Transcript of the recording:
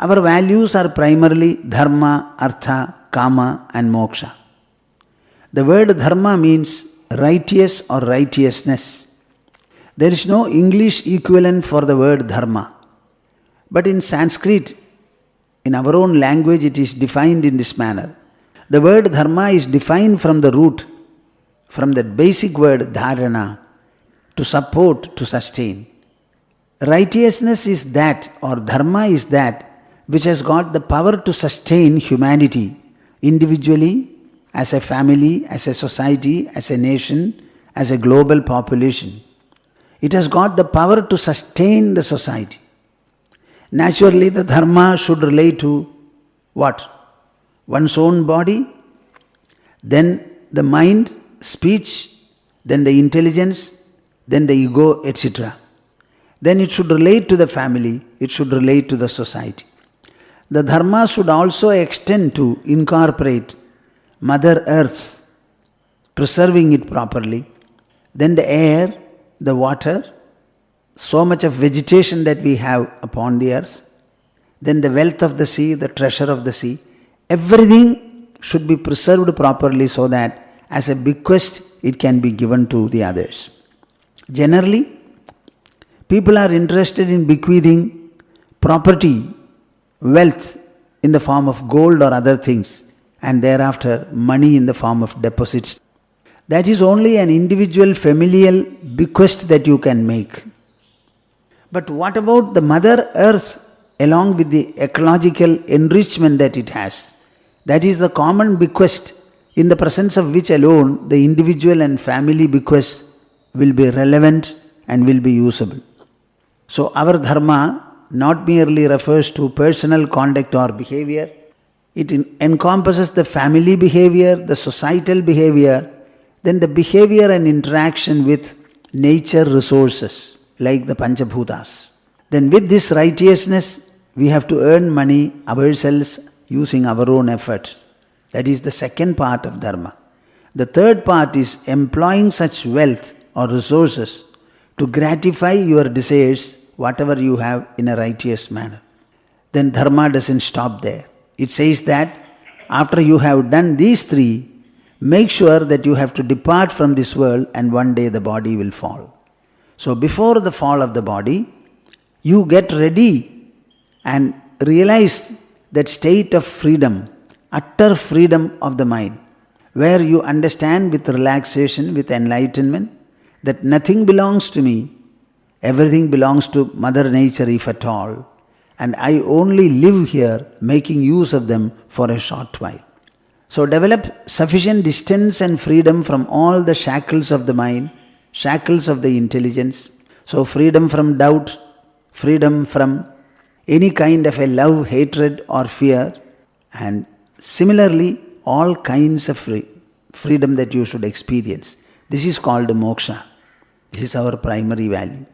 Our values are primarily dharma, artha, kama and moksha. The word dharma means righteous or righteousness. There is no English equivalent for the word dharma. But in Sanskrit, in our own language, it is defined in this manner. The word dharma is defined from the root, from that basic word dharana, to support, to sustain. Righteousness is that, or dharma is that, which has got the power to sustain humanity, individually, as a family, as a society, as a nation, as a global population. It has got the power to sustain the society. Naturally, the dharma should relate to what? One's own body, then the mind, speech, then the intelligence, then the ego, etc. Then it should relate to the family, it should relate to the society. The dharma should also extend to incorporate Mother Earth, preserving it properly, then the air, the water, so much of vegetation that we have upon the earth, then the wealth of the sea, the treasure of the sea, everything should be preserved properly so that as a bequest it can be given to the others. Generally, people are interested in bequeathing property, wealth in the form of gold or other things, and thereafter money in the form of deposits. That is only an individual familial bequest that you can make. But what about the Mother Earth along with the ecological enrichment that it has? That is the common bequest in the presence of which alone the individual and family bequest will be relevant and will be usable. So our dharma not merely refers to personal conduct or behavior, it encompasses the family behavior, the societal behavior, then the behavior and interaction with nature resources like the Panchabhutas. Then with this righteousness, we have to earn money ourselves using our own efforts. That is the second part of dharma. The third part is employing such wealth or resources to gratify your desires, whatever you have, in a righteous manner. Then dharma doesn't stop there. It says that after you have done these three, make sure that you have to depart from this world and one day the body will fall. So before the fall of the body, you get ready and realize that state of freedom, utter freedom of the mind, where you understand with relaxation, with enlightenment, that nothing belongs to me, everything belongs to Mother Nature if at all, and I only live here making use of them for a short while. So develop sufficient distance and freedom from all the shackles of the mind, shackles of the intelligence. So freedom from doubt, freedom from any kind of a love, hatred or fear, and similarly all kinds of freedom that you should experience. This is called moksha. This is our primary value.